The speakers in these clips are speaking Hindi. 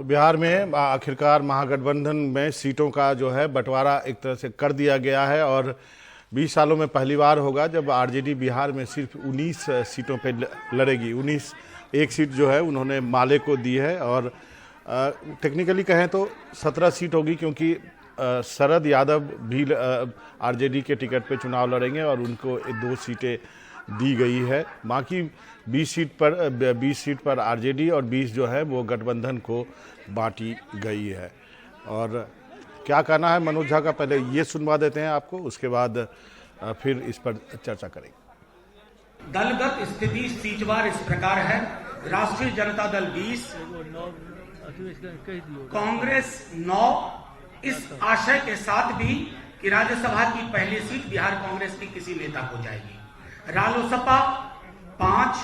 तो बिहार में आखिरकार महागठबंधन में सीटों का जो है बंटवारा एक तरह से कर दिया गया है और 20 सालों में पहली बार होगा जब आरजेडी बिहार में सिर्फ 19 सीटों पे लड़ेगी। 19 एक सीट जो है उन्होंने माले को दी है और टेक्निकली कहें तो 17 सीट होगी क्योंकि शरद यादव भी आरजेडी के टिकट पे चुनाव लड़ेंगे और उनको 2 सीटें दी गई है। बाकी 20 सीट पर आरजेडी और 20 जो है वो गठबंधन को बांटी गई है। और क्या कहना है मनोज झा का, पहले ये सुनवा देते हैं आपको, उसके बाद फिर इस पर चर्चा करेंगे। दलगत स्थिति सीटवार इस प्रकार है। राष्ट्रीय जनता दल 20, कांग्रेस 9, इस आशय के साथ भी कि राज्यसभा की पहली सीट बिहार कांग्रेस की किसी नेता को जाएगी। रालोसपा 5,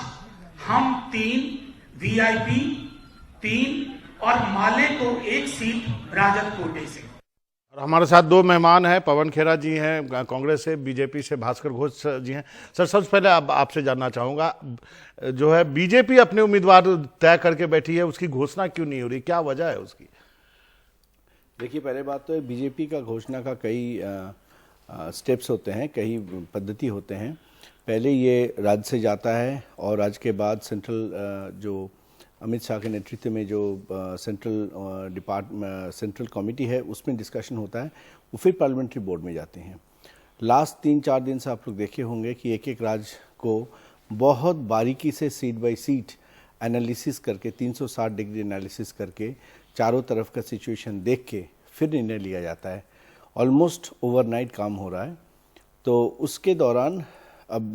हम 3, वीआईपी 3 और माले को 1 सीट राजद कोटे से। और हमारे साथ 2 मेहमान हैं, पवन खेरा जी हैं कांग्रेस से, बीजेपी से भास्कर घोष जी हैं। सर, सबसे पहले आपसे जानना चाहूँगा, जो है बीजेपी अपने उम्मीदवार तय करके बैठी है, उसकी घोषणा क्यों नहीं हो रही, क्या वजह है उसकी? देखिए, पहले बात तो बीजेपी का घोषणा का कई स्टेप्स होते हैं, कई पद्धति होते हैं। पहले ये राज्य से जाता है और राज्य के बाद सेंट्रल जो अमित शाह के नेतृत्व में जो सेंट्रल कमेटी है उसमें डिस्कशन होता है, वो फिर पार्लियामेंट्री बोर्ड में जाते हैं। लास्ट 3-4 दिन से आप लोग देखे होंगे कि एक एक राज्य को बहुत बारीकी से सीट बाय सीट एनालिसिस करके 360 डिग्री एनालिसिस करके चारों तरफ का सिचुएशन देख के फिर निर्णय लिया जाता है। ऑलमोस्ट ओवरनाइट काम हो रहा है। तो उसके दौरान अब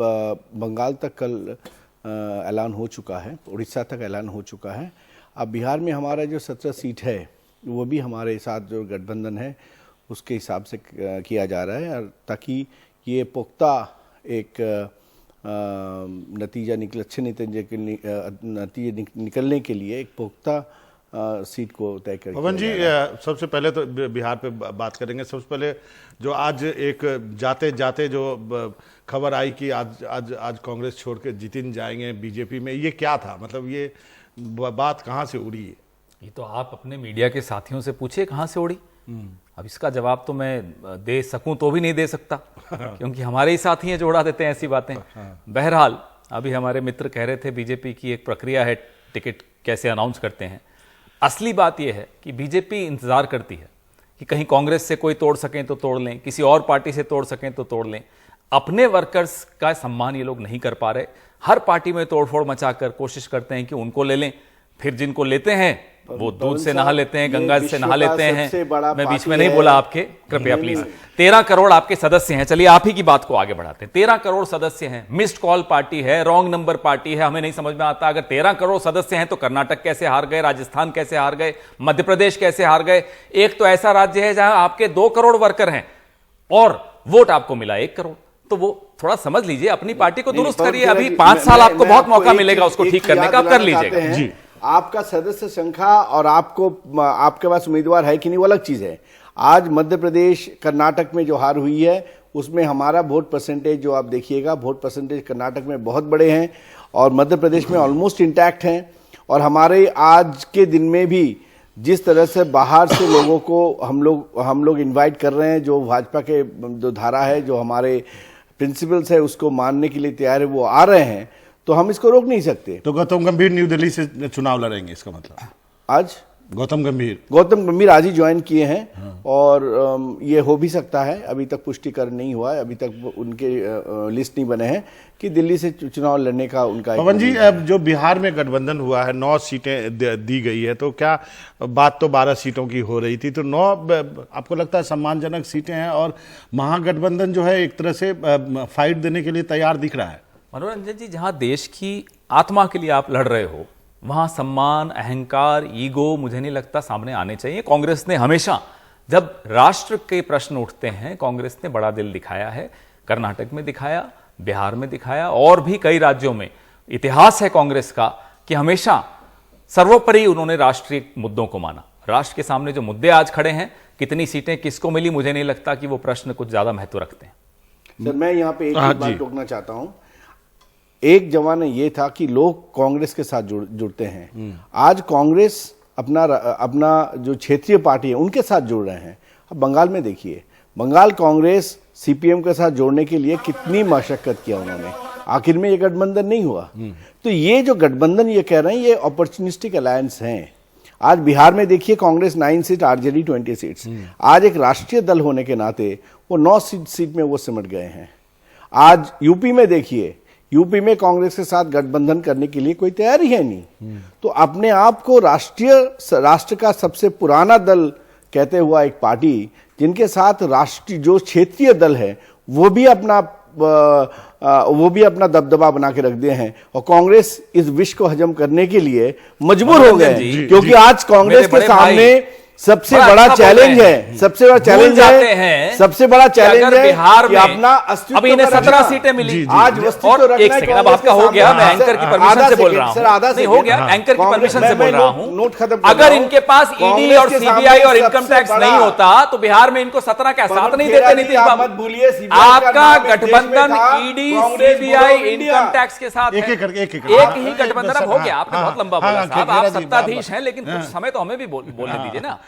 बंगाल तक कल ऐलान हो चुका है, उड़ीसा तक ऐलान हो चुका है। अब बिहार में हमारा जो 17 सीट है वो भी हमारे साथ जो गठबंधन है उसके हिसाब से किया जा रहा है, और ताकि ये पुख्ता एक अच्छे नतीजे निकलने के लिए एक पुख्ता सीट को तय कर। पवन जी, सबसे पहले तो बिहार पे बात करेंगे। सबसे पहले जो आज एक जाते जाते जो खबर आई कि आज कांग्रेस छोड़ के जितिन जाएंगे बीजेपी में, ये क्या था? मतलब ये बात कहाँ से उड़ी है? ये तो आप अपने मीडिया के साथियों से पूछिए कहाँ से उड़ी। अब इसका जवाब तो मैं दे सकूं तो भी नहीं दे सकता क्योंकि हमारे ही साथी हैं जो उड़ा देते हैं ऐसी बातें। बहरहाल, अभी हमारे मित्र कह रहे थे बीजेपी की एक प्रक्रिया है, टिकट कैसे अनाउंस करते हैं। असली बात यह है कि बीजेपी इंतजार करती है कि कहीं कांग्रेस से कोई तोड़ सकें तो तोड़ लें, किसी और पार्टी से तोड़ सकें तो तोड़ लें। अपने वर्कर्स का सम्मान ये लोग नहीं कर पा रहे। हर पार्टी में तोड़फोड़ मचाकर कोशिश करते हैं कि उनको ले लें, फिर जिनको लेते हैं वो दूध से नहा लेते हैं, गंगा से नहा लेते हैं। मैं बीच में नहीं बोला आपके, कृपया प्लीज। 13 करोड़ आपके सदस्य हैं। चलिए आप ही की बात को आगे बढ़ाते हैं। 13 करोड़ सदस्य हैं, मिस्ड कॉल पार्टी है, रॉन्ग नंबर पार्टी है, हमें नहीं समझ में आता। अगर 13 करोड़ सदस्य हैं तो कर्नाटक कैसे हार गए, राजस्थान कैसे हार गए, मध्य प्रदेश कैसे हार गए? एक तो ऐसा राज्य है जहां आपके 2 करोड़ वर्कर हैं और वोट आपको मिला 1 करोड़। तो वो थोड़ा समझ लीजिए, अपनी पार्टी को दुरुस्त करिए। अभी 5 साल आपको बहुत मौका मिलेगा उसको ठीक करने का, कर लीजिएगा जी। आपका सदस्य संख्या और आपके पास उम्मीदवार है कि नहीं वो अलग चीज है। आज मध्य प्रदेश कर्नाटक में जो हार हुई है उसमें हमारा वोट परसेंटेज जो आप देखिएगा, वोट परसेंटेज कर्नाटक में बहुत बड़े हैं और मध्य प्रदेश में ऑलमोस्ट इंटैक्ट हैं। और हमारे आज के दिन में भी जिस तरह से बाहर से लोगों को हम लोग इन्वाइट कर रहे हैं, जो भाजपा के जो धारा है, जो हमारे प्रिंसिपल्स है उसको मानने के लिए तैयार है, वो आ रहे हैं, तो हम इसको रोक नहीं सकते। तो गौतम गंभीर न्यू दिल्ली से चुनाव लड़ेंगे, इसका मतलब आज गौतम गंभीर आज ही ज्वाइन किए हैं और ये हो भी सकता है, अभी तक पुष्टिकरण नहीं हुआ है, अभी तक उनके लिस्ट नहीं बने हैं कि दिल्ली से चुनाव लड़ने का उनका। पवन जी, अब जो बिहार में गठबंधन हुआ है, 9 सीटें दी गई है, तो क्या बात तो 12 सीटों की हो रही थी, तो 9 आपको लगता है सम्मानजनक सीटें हैं और महागठबंधन जो है एक तरह से फाइट देने के लिए तैयार दिख रहा है? मनोरंजन जी, जहां देश की आत्मा के लिए आप लड़ रहे हो वहां सम्मान, अहंकार, ईगो मुझे नहीं लगता सामने आने चाहिए। कांग्रेस ने हमेशा जब राष्ट्र के प्रश्न उठते हैं, कांग्रेस ने बड़ा दिल दिखाया है। कर्नाटक में दिखाया, बिहार में दिखाया और भी कई राज्यों में। इतिहास है कांग्रेस का कि हमेशा सर्वोपरि उन्होंने राष्ट्रीय मुद्दों को माना। राष्ट्र के सामने जो मुद्दे आज खड़े हैं, कितनी सीटें किसको मिली, मुझे नहीं लगता कि वो प्रश्न कुछ ज्यादा महत्व रखते हैं। सर, मैं यहाँ पे एक बात टोकना चाहता हूं। एक जमाना ये था कि लोग कांग्रेस के साथ जुड़ते हैं। आज कांग्रेस अपना जो क्षेत्रीय पार्टी है उनके साथ जुड़ रहे हैं। अब बंगाल में देखिए, बंगाल कांग्रेस सीपीएम के साथ जोड़ने के लिए कितनी मशक्कत किया उन्होंने, आखिर में ये गठबंधन नहीं हुआ। तो ये जो गठबंधन ये कह रहे हैं ये अपॉर्चुनिस्टिक अलायंस हैं। आज बिहार में देखिए कांग्रेस 9 सीट, आरजेडी 20 सीट्स। आज एक राष्ट्रीय दल होने के नाते वो 9 सीट में वो सिमट गए हैं। आज यूपी में देखिए, यूपी में कांग्रेस के साथ गठबंधन करने के लिए कोई तैयारी है नहीं। तो अपने आप को राष्ट्र का सबसे पुराना दल कहते हुआ एक पार्टी, जिनके साथ राष्ट्रीय जो क्षेत्रीय दल है वो भी अपना दबदबा बना के रख दिए हैं, और कांग्रेस इस विष को हजम करने के लिए मजबूर हो गए, क्योंकि आज कांग्रेस के सामने सबसे बड़ा चैलेंज है, सबसे बड़ा चैलेंज है, सबसे बड़ा चैलेंज है बिहार में अपना अस्तित्व। अभी इन्हें 17 सीटें मिली। आज और एक सेकंड, अब आपका हो गया, मैं एंकर की परमिशन से बोल रहा हूं, नहीं हो गया, एंकर की परमिशन से बोल रहा हूं। नोट खत्म। अगर इनके पास ईडी और सीबीआई और इनकम टैक्स नहीं होता तो बिहार में इनको 17 क्या 7 नहीं देते नीतीश बाबू। मत भूलिए, आपका गठबंधन ईडी सीबीआई इनकम टैक्स के साथ एक ही गठबंधन अब हो गया। आपने बहुत लंबा बोला साहब, आप सत्ताधीश हैं, लेकिन कुछ समय तो हमें भी बोलने दीजिए ना।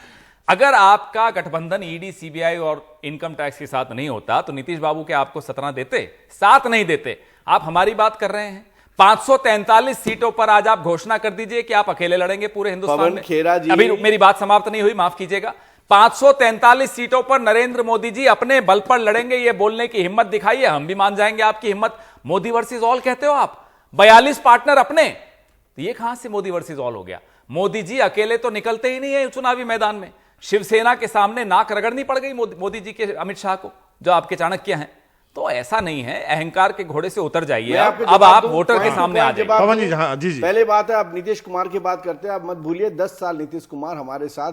अगर आपका गठबंधन ईडी सीबीआई और इनकम टैक्स के साथ नहीं होता तो नीतीश बाबू के आपको 17 देते, 7 नहीं देते। आप हमारी बात कर रहे हैं 543 सीटों पर आज आप घोषणा कर दीजिए कि आप अकेले लड़ेंगे पूरे हिंदुस्तान में। खेरा जी, अभी मेरी बात समाप्त नहीं हुई, माफ कीजिएगा। 543 सीटों पर नरेंद्र मोदी जी अपने बल पर लड़ेंगे, ये बोलने की हिम्मत दिखाइए, हम भी मान जाएंगे आपकी हिम्मत। मोदी वर्सेस ऑल कहते हो आप, 42 पार्टनर अपने, तो ये कहां से मोदी वर्सेस ऑल हो गया? मोदी जी अकेले तो निकलते ही नहीं है चुनावी मैदान में। शिवसेना के सामने नाक रगड़नी पड़ गई मोदी जी के अमित शाह को, जो आपके चाणक्य हैं। तो ऐसा नहीं है, अहंकार के घोड़े से उतर जाइए। अब आप वोटर के सामने आ जाइए। जी। पहले बात है, आप नीतीश कुमार की बात करते हैं, आप मत भूलिए 10 साल नीतीश कुमार हमारे साथ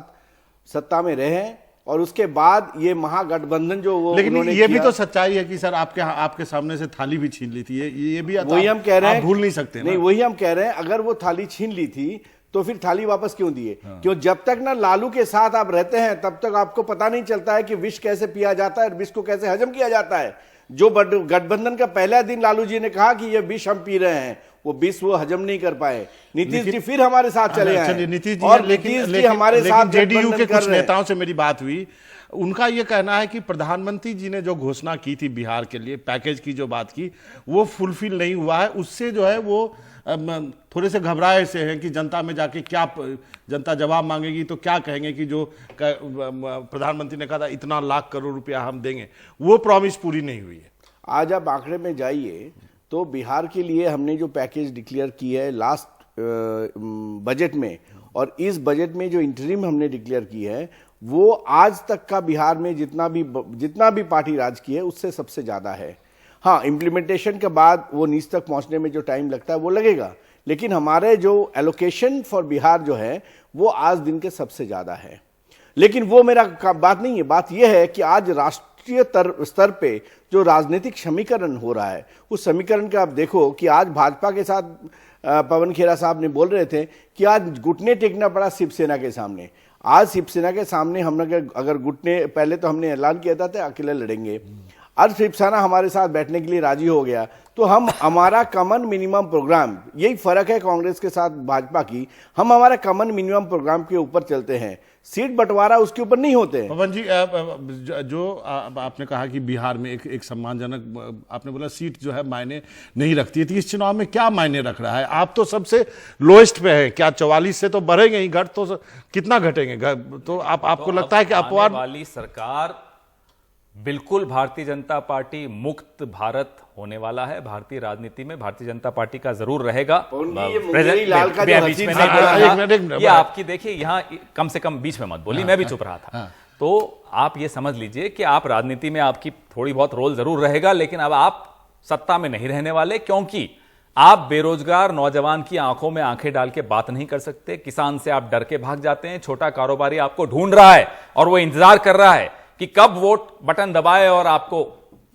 सत्ता में रहे हैं, और उसके बाद ये महागठबंधन जो वो, लेकिन ये भी तो सच्चाई है कि सर आपके सामने से थाली भी छीन ली थी, ये भी वही हम कह रहे हैं, भूल नहीं सकते। नहीं, वही हम कह रहे हैं, अगर वो थाली छीन ली थी तो फिर थाली वापस क्यों दिए? क्यों? जब तक ना लालू के साथ आप रहते हैं तब तक आपको पता नहीं चलता है कि विष कैसे पिया जाता है और विष को कैसे हजम किया जाता है। जो गठबंधन का पहला दिन लालू जी ने कहा कि ये विष हम पी रहे हैं, वो विष वो हजम नहीं कर पाए। नीतीश जी फिर हमारे साथ चले आए, नीतीश जी, और नीतीश जी हमारे साथ जेडीयू के कुछ नेताओं से मेरी बात हुई, उनका यह कहना है कि प्रधानमंत्री जी ने जो घोषणा की थी बिहार के लिए, पैकेज की जो बात की, वो फुलफिल नहीं हुआ है। उससे जो है वो थोड़े से घबराए से हैं कि जनता में जाके क्या जनता जवाब मांगेगी तो क्या कहेंगे कि जो प्रधानमंत्री ने कहा था इतना लाख करोड़ रुपया हम देंगे, वो प्रॉमिस पूरी नहीं हुई है। आज आप आंकड़े में जाइए तो बिहार के लिए हमने जो पैकेज डिक्लेयर की है लास्ट बजट में, और इस बजट में जो इंटरिम हमने डिक्लेयर की है, वो आज तक का बिहार में जितना भी पार्टी राज की है उससे सबसे ज्यादा है। हाँ, इम्प्लीमेंटेशन के बाद वो नीच तक पहुंचने में जो टाइम लगता है वो लगेगा, लेकिन हमारे जो एलोकेशन फॉर बिहार जो है वो आज दिन के सबसे ज्यादा है। लेकिन वो मेरा बात नहीं है, बात यह है कि आज राष्ट्रीय स्तर पे जो राजनीतिक समीकरण हो रहा है, उस समीकरण का आप देखो कि आज भाजपा के साथ पवन खेरा साहब ने बोल रहे थे कि आज घुटने टेकना पड़ा शिवसेना के सामने। आज शिवसेना के सामने हम अगर घुटने, पहले तो हमने ऐलान किया था अकेले लड़ेंगे, आज शिवसेना हमारे साथ बैठने के लिए राजी हो गया, तो हम हमारा कॉमन मिनिमम प्रोग्राम, यही फर्क है कांग्रेस के साथ भाजपा की, हम हमारा कॉमन मिनिमम प्रोग्राम के ऊपर चलते हैं, सीट बंटवारा उसके ऊपर नहीं होते। पवन जी, जो आपने कहा कि बिहार में एक सम्मानजनक, आपने बोला सीट जो है मायने नहीं रखती है, तो इस चुनाव में क्या मायने रख रहा है? आप तो सबसे लोएस्ट पे है, क्या 44 से तो बढ़ेंगे ही, घट तो कितना घटेंगे? तो आपको लगता है कि अपवाद वाली सरकार, बिल्कुल भारतीय जनता पार्टी मुक्त भारत होने वाला है। भारतीय राजनीति में भारतीय जनता पार्टी का जरूर रहेगा। ये आपकी देखिए, यहाँ कम से कम बीच में मत बोली, मैं भी चुप रहा था। तो आप ये समझ लीजिए कि आप राजनीति में आपकी थोड़ी बहुत रोल जरूर रहेगा, लेकिन अब आप सत्ता में नहीं रहने वाले, क्योंकि आप बेरोजगार नौजवान की आंखों में आंखें डाल के बात नहीं कर सकते। किसान से आप डर के भाग जाते हैं, छोटा कारोबारी आपको ढूंढ रहा है और वो इंतजार कर रहा है कि कब वोट बटन दबाए और आपको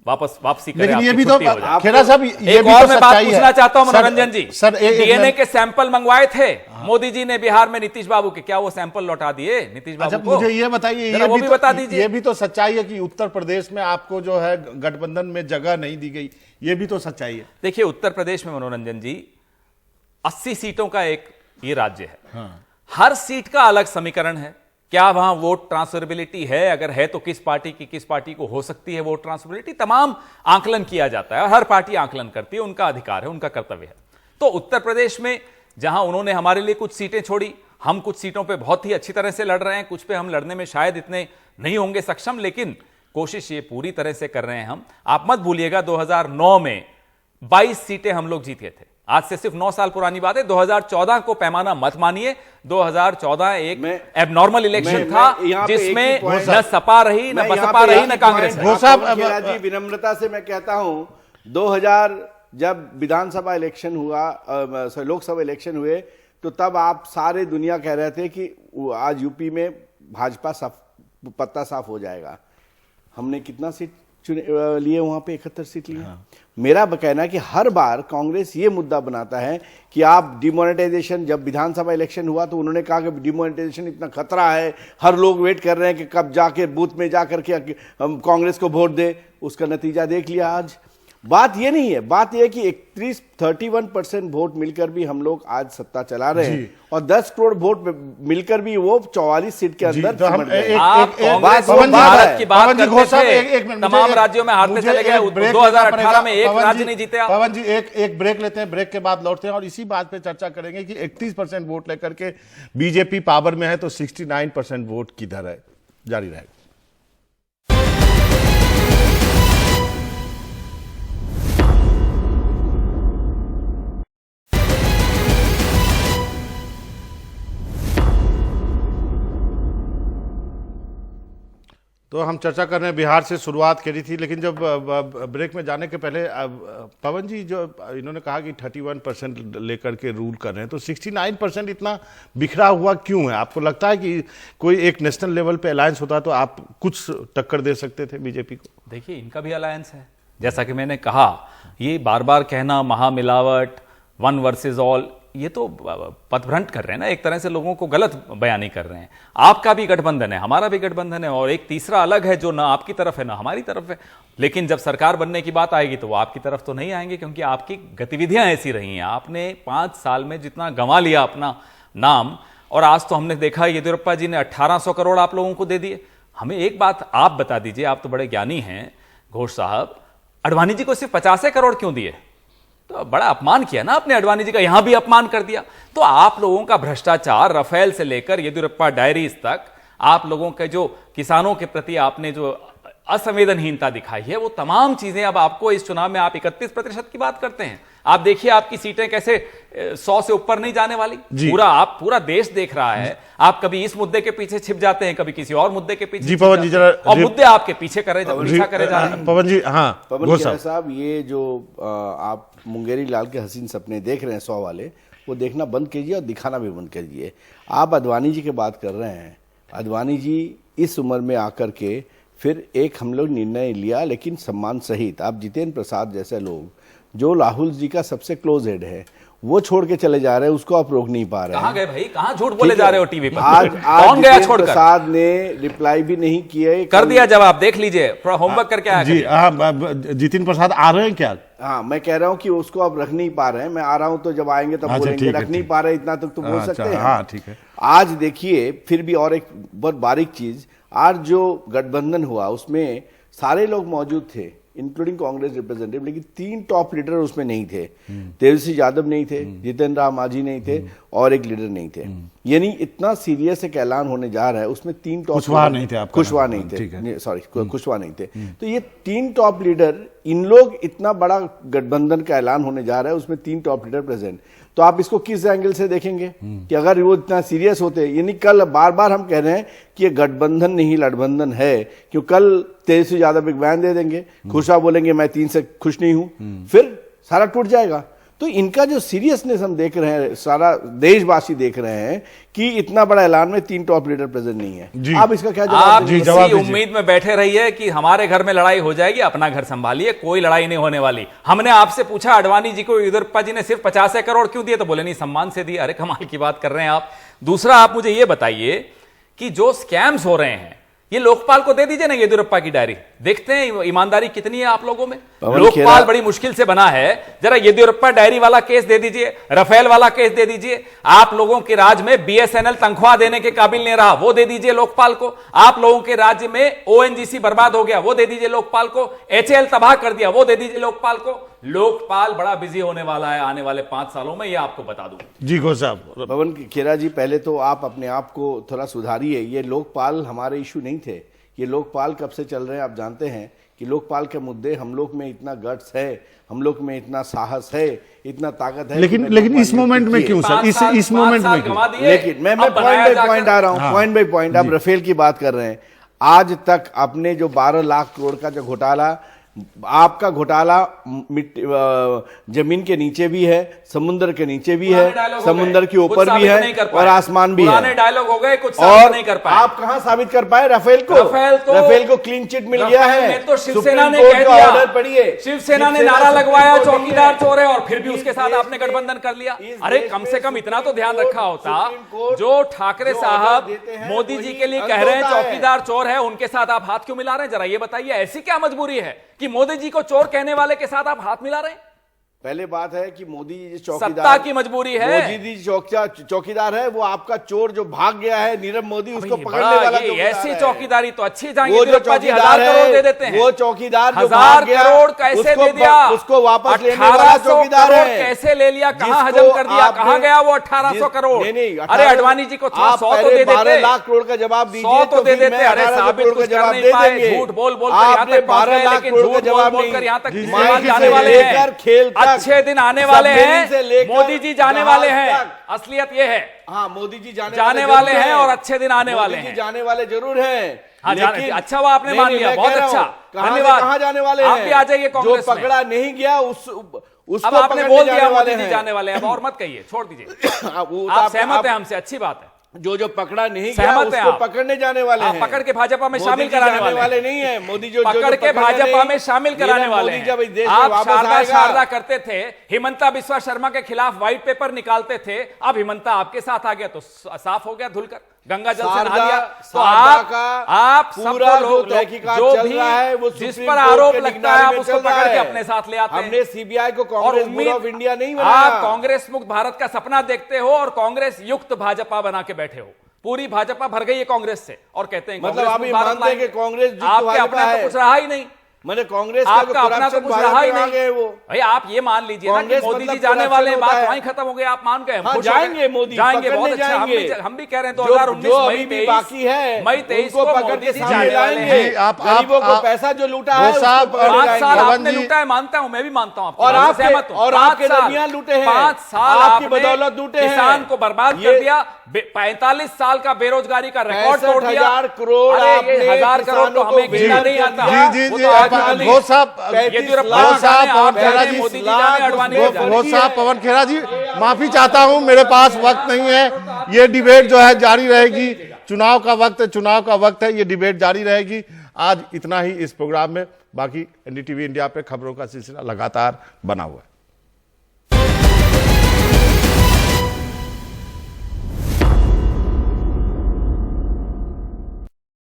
वापसी करे। लेकिन ये भी तो खेरा साहब, ये भी और तो मैं बात सच्चाई पूछना है चाहता हूं मनोरंजन जी, सर डीएनए के सैंपल मंगवाए थे मोदी जी ने बिहार में नीतीश बाबू के, क्या वो सैंपल लौटा दिए नीतीश बाबू को? मुझे ये बताइए, वो भी बता दीजिए। ये भी तो सच्चाई है कि उत्तर प्रदेश में आपको जो है गठबंधन में जगह नहीं दी गई, ये भी तो सच्चाई है। देखिए, उत्तर प्रदेश में मनोरंजन जी 80 सीटों का एक ये राज्य है। हर सीट का अलग समीकरण है। क्या वहां वोट ट्रांसफरेबिलिटी है? अगर है तो किस पार्टी को हो सकती है वोट ट्रांसफरेबिलिटी? तमाम आंकलन किया जाता है और हर पार्टी आंकलन करती है, उनका अधिकार है, उनका कर्तव्य है। तो उत्तर प्रदेश में जहां उन्होंने हमारे लिए कुछ सीटें छोड़ी, हम कुछ सीटों पे बहुत ही अच्छी तरह से लड़ रहे हैं, कुछ पे हम लड़ने में शायद इतने नहीं होंगे सक्षम, लेकिन कोशिश ये पूरी तरह से कर रहे हैं हम। आप मत भूलिएगा 2009 में 22 सीटें हम लोग जीते थे। आज से सिर्फ 9 साल पुरानी बात है। 2014 को पैमाना मत मानिए, 2014 एक एबनॉर्मल इलेक्शन था जिसमें न सपा रही, न बसपा रही, न कांग्रेस रही। विनम्रता से मैं कहता हूं 2000 जब विधानसभा इलेक्शन हुआ, लोकसभा इलेक्शन हुए, तो तब आप सारे दुनिया कह रहे थे कि आज यूपी में भाजपा पत्ता साफ हो जाएगा। हमने कितना सीट लिए वहां पे? 71 सीट लिए। मेरा कहना है कि हर बार कांग्रेस ये मुद्दा बनाता है कि आप डिमोनेटाइजेशन, जब विधानसभा इलेक्शन हुआ तो उन्होंने कहा कि डिमोनेटाइजेशन इतना खतरा है, हर लोग वेट कर रहे हैं कि कब जाके बूथ में जाकर के हम कांग्रेस को वोट दे। उसका नतीजा देख लिया आज। बात ये नहीं है, बात ये है कि 31% वोट मिलकर भी हम लोग आज सत्ता चला रहे हैं और 10 करोड़ वोट मिलकर भी वो 44 सीट के अंदर भारत की बात करते थे, तमाम राज्यों में हारते चले गए। 2018 में एक राज्य नहीं जीते। पवन जी एक ब्रेक लेते हैं, ब्रेक के बाद लौटते हैं और इसी बात पे चर्चा करेंगे कि 31% वोट लेकर के बीजेपी पावर में है तो 69% वोट किधर है। जारी रहेगा। तो हम चर्चा कर रहे हैं, बिहार से शुरुआत करी थी, लेकिन जब ब्रेक में जाने के पहले पवन जी जो इन्होंने कहा कि 31% लेकर के रूल कर रहे हैं, तो 69% इतना बिखरा हुआ क्यों है? आपको लगता है कि कोई एक नेशनल लेवल पे अलायंस होता तो आप कुछ टक्कर दे सकते थे बीजेपी को? देखिए, इनका भी अलायंस है। जैसा कि मैंने कहा, ये बार बार कहना महामिलावट, वन वर्सेस ऑल, ये तो पथभ्रष्ट कर रहे हैं ना, एक तरह से लोगों को गलत बयानी कर रहे हैं। आपका भी गठबंधन है, हमारा भी गठबंधन है, और एक तीसरा अलग है जो ना आपकी तरफ है ना हमारी तरफ है। लेकिन जब सरकार बनने की बात आएगी तो वो आपकी तरफ तो नहीं आएंगे, क्योंकि आपकी गतिविधियां ऐसी रही हैं। आपने 5 साल में जितना गंवा लिया अपना नाम, और आज तो हमने देखा येदियुरप्पा जी ने 1800 करोड़ आप लोगों को दे दिए। हमें एक बात आप बता दीजिए, आप तो बड़े ज्ञानी हैं घोष साहब, अडवाणी जी को सिर्फ 50 करोड़ क्यों दिए? तो बड़ा अपमान किया ना आपने अडवाणी जी का, यहां भी अपमान कर दिया। तो आप लोगों का भ्रष्टाचार, रफेल से लेकर येदियुरप्पा डायरीज तक, आप लोगों के जो किसानों के प्रति आपने जो असंवेदनहीनता दिखाई है, वो तमाम चीजें अब आपको इस चुनाव में, आप 31% की बात करते हैं, आप देखिए आपकी सीटें कैसे 100 से ऊपर नहीं जाने वाली। पूरा देश देख रहा है। आप कभी इस मुद्दे के पीछे छिप जाते हैं, कभी किसी और मुद्दे के पीछे जी पवन जी, जरा और मुद्दे आपके पीछे करे जा रहे हैं। पवन जी, हाँ पवन साहब, ये जो आप मुंगेरी लाल के हसीन सपने देख रहे हैं 100 वाले, वो देखना बंद कीजिए और दिखाना भी बंद कीजिए। आप अडवाणी जी की बात कर रहे हैं। अडवाणी जी इस उम्र में आकर के फिर एक हम लोग निर्णय लिया, लेकिन सम्मान सहित। आप जितेंद्र प्रसाद जैसे लोग, जो राहुल जी का सबसे क्लोज हेड है, वो छोड़ के चले जा रहे हैं, उसको आप रोक नहीं पा रहे हैं। कहां गए भाई? कहां झूठ बोले जा रहे हो टीवी पर? आज कौन गया छोड़कर? प्रसाद ने रिप्लाई भी नहीं किए, कर दिया जवाब, देख लीजिए, थोड़ा होमवर्क करके आया जी। जितेंद्र प्रसाद आ रहे हैं क्या? हाँ, मैं कह रहा हूँ कि उसको आप रख नहीं पा रहे हैं। मैं आ रहा हूँ तो जब आएंगे तब बोलेंगे, रख नहीं पा रहे, इतना तक तो बोल सकते हैं। हाँ, ठीक है। आज देखिए, फिर भी और एक बहुत बारीक चीज, आज जो गठबंधन हुआ उसमें सारे लोग मौजूद थे, इंक्लूडिंग कांग्रेस रिप्रेजेंटेटिव, लेकिन 3 टॉप लीडर उसमें नहीं थे। तेजस्वी यादव नहीं थे, जितेंद्र राम मांझी नहीं थे, और एक लीडर नहीं थे। यानी इतना सीरियस एक ऐलान होने जा रहा है, उसमें 3 टॉप कुशवाहा नहीं थे। कुशवाहा नहीं थे, सॉरी, कुशवाहा नहीं थे। तो ये 3 टॉप लीडर, इन लोग, इतना बड़ा गठबंधन का ऐलान होने जा रहा है, उसमें 3 टॉप लीडर प्रेजेंट। तो आप इसको किस एंगल से देखेंगे कि अगर वो इतना सीरियस होते, यानी कल बार बार हम कह रहे हैं कि ये गठबंधन नहीं लड़बंधन है, क्यों कल तेजस्वी यादव एक बयान दे देंगे, खुशा बोलेंगे मैं 3 से खुश नहीं हूं, फिर सारा टूट जाएगा। तो इनका जो सीरियसनेस हम देख रहे हैं, सारा देशवासी देख रहे हैं कि इतना बड़ा ऐलान में 3 टॉप लीडर प्रेजेंट नहीं है। आप इसका क्या जवाब? आप इसी उम्मीद में बैठे रहिए कि हमारे घर में लड़ाई हो जाएगी, अपना घर संभालिए, कोई लड़ाई नहीं होने वाली। हमने आपसे पूछा अडवाणी जी को येदियुरप्पा जी ने सिर्फ 50 करोड़ क्यों दिए, तो बोले नहीं, सम्मान से दिए। अरे कमाल की बात कर रहे हैं आप। दूसरा, आप मुझे ये बताइए कि जो स्कैम्स हो रहे हैं, ये लोकपाल को दे दीजिए ना येदियुरप्पा की डायरी, देखते हैं ईमानदारी कितनी है आप लोगों में। पवन लोकपाल खेरा- बड़ी मुश्किल से बना है। जरा येदियुरप्पा डायरी वाला केस दे दीजिए, राफेल वाला केस दे दीजिए। आप लोगों के राज्य में बीएसएनएल तनख्वाह देने के काबिल नहीं रहा, वो दे दीजिए लोकपाल को। आप लोगों के राज्य में ओएनजीसी बर्बाद हो गया, वो दे दीजिए लोकपाल को। एचएएल तबाह कर दिया, वो दे दीजिए लोकपाल को। लोकपाल बड़ा बिजी होने वाला है आने वाले 5 सालों में, ये आपको बता दूं। जी घोष साहब। पवन खेरा जी, पहले तो आप अपने आप को थोड़ा सुधारिए। ये लोकपाल हमारे इशू नहीं थे, ये लोकपाल कब से चल रहे हैं आप जानते हैं कि लोकपाल के मुद्दे, हम लोग में इतना गट्स है, हम लोग में इतना साहस है, इतना ताकत है। लेकिन इस मोमेंट में क्यों सर, इस मोमेंट में क्यों? लेकिन मैं पॉइंट बाय पॉइंट आ रहा हूं, पॉइंट बाय पॉइंट। आप राफेल की बात कर रहे हैं, आज तक अपने जो 12 लाख करोड़ का जो घोटाला, आपका घोटाला मिट्टी जमीन के नीचे भी है, समुद्र के नीचे भी है, समुद्र के ऊपर भी है और आसमान भी है। पुराने डायलॉग हो गए, कुछ और नहीं कर पाए। आप कहां साबित कर पाए राफेल को? राफेल को क्लीन चिट मिल गया है। तो शिवसेना ने सुप्रीम कह कोर्ट का दिया, ऑर्डर पढ़िए। शिवसेना ने नारा लगवाया चौकीदार चोर है, और फिर भी उसके साथ आपने गठबंधन कर लिया। अरे कम से कम इतना तो ध्यान रखा होता, जो ठाकरे साहब मोदी जी के लिए कह रहे हैं चौकीदार चोर है, उनके साथ आप हाथ क्यों मिला रहे हैं? जरा ये बताइए, ऐसी क्या मजबूरी है कि मोदी जी को चोर कहने वाले के साथ आप हाथ मिला रहे हैं? पहले बात है कि मोदी जी सत्ता की मजबूरी है। मोदी जी चौकीदार है, वो आपका चोर जो भाग गया है नीरव मोदी, उसको भाई, पकड़ने वाला ये चौकीदार ऐसी है। चौकीदारी तो अच्छी जाएंगे। वो जो चौकीदार 1000 करोड़ दे देते हैं। वो चौकीदार जो 1000 भाग गया, करोड़ कैसे उसको दे दिया? उसको वापस लेने वाला 1800 चौकीदार करोड़ है। कैसे ले लिया? कहां जिसको हजम कर दिया? आपने- कहां गया वो 1800 करोड़? नहीं, अरे अडवाणी जी को 100 तो दे 12 देते, लाख करोड़ का जवाब दीजिए 100 तो दे फिर देते। मैं अरे 18 साबित करोड़ का कुछ कर जवाब नहीं दे पाए, देंगे। झूठ बोल बोल कर यहाँ आपने तक पहुंच 12 गए, लाख लेकिन करोड़ का झूठ बोल जवाब बोल नहीं। कर यहाँ तक जिस इस्तेमाल माइक जाने से वाले लेकर हैं। खेल तक, अच्छे दिन आने वाले सबमरीन से हैं, लेकर मोदी जी जाने वाले जहाज हैं। तक। असलियत ये है, हाँ, मोदी जी जाने वाले जरूर हैं और अच्छे दिन आने वाले मोदी जी हैं। जाने वाले जरूर हैं। हाँ, लेकिन अच्छा हुआ आपने मान लिया, बहुत अच्छा, धन्यवाद। कहां जाने वाले आप हैं? भी आ जाइए कांग्रेस जो में। पकड़ा नहीं गया उसको अब आपने पकड़ने बोल जाने दिया वाले मोदी जी हैं। जाने वाले हैं, अब और मत कहिए, छोड़ दीजिए। वो तो आप सहमत हैं हमसे, अच्छी बात है। जो पकड़ा नहीं गया सहमत हैं उसको आप? पकड़ने जाने वाले आप हैं। पकड़ के भाजपा में मोदी शामिल जी कराने जाने वाले नहीं है। मोदी जो पकड़ के भाजपा में शामिल कराने वाले हैं। जब इस देश में आप वापस शारदा आएगा, शारदा करते थे, हिमंता बिस्वा शर्मा के खिलाफ व्हाइट पेपर निकालते थे, अब हिमंता आपके साथ आ गया तो साफ हो गया, धुलकर गंगा जल से नहा लिया। तो आप पूरा सबको लोग तहकीकात जो चल भी रहा है, वो जिस सुप्रीम पर कोर्ट आरोप के लगता है आप निगरानी में उसको चल रहा पकड़ के है। अपने साथ ले आते हैं। हमने सीबीआई को और कांग्रेस उम्मीद ब्यूरो ऑफ इंडिया नहीं आप बनाया। कांग्रेस मुक्त भारत का सपना देखते हो और कांग्रेस युक्त भाजपा बना के बैठे हो। पूरी भाजपा भर गई है कांग्रेस से और कहते हैं मतलब कांग्रेस आप मुक्त ये भारत मानते हैं कि लाएंगे। कांग्रेस युक्त आपके भाजपा अपना तो है? कुछ रहा ही नहीं। मैंने कांग्रेस का आपका अपना तो कुछ रहा ही नहीं। है वो। भाई आप ये मान लीजिए ना कि कांग्रेस मोदी जी मतलब जाने वाले हैं, corruption बात होता है। वहीं खत्म हो गई, आप मान गए। हम हाँ, खुश हो गए। जाएंगे मोदी, जाएंगे, बहुत पकड़ने अच्छा। जाएंगे। हम भी कह रहे हैं जो 2019 अभी मई भी 23 बाकी है, मई 23 उनको को पकड़ मोदी के जी सामने जाने वाले लाएंगे। हैं। आप- गरीबों को आप- पैसा जो लूटा वो है उसको साहब, पकड़ के 5 साल लाएंगे। आपने लूटा है, मानता हूं, मैं भी मानता हूं आपकी और बात से आपके सहमत हूं। और 5 आपके साल, दरमियान लूटे हैं। 5 साल आपकी आपने बदौलत लूटे हैं। किसान को बर्बाद ये कर दिया। 45 साल का बेरोजगारी का रिकॉर्ड तोड़ दिया। 65,000 करोड़ अरे ये आपने 1000 करोड़ तो किसानों को हमें गिनना नहीं बेच आता। दिया। जी वो जी तो आप आज घोष साहब, 35 येदियुरप्पा लाख, जी जाने, आप पवन खेरा जाने, जी, मोदी जी जाने, अडवाणी जी जाने। घोष साहब, पवन खेरा जी, माफी चाहता हूं, मेरे पास वक्त नहीं है। ये डिबेट जो है जारी रहेगी। चुनाव का वक्त है, ये डिबेट जारी रहेगी। आज इतना ही इस प्रोग्राम में। बाकी एनडीटीवी इंडिया पे खबरों का सिलसिला लगातार बना हुआ है।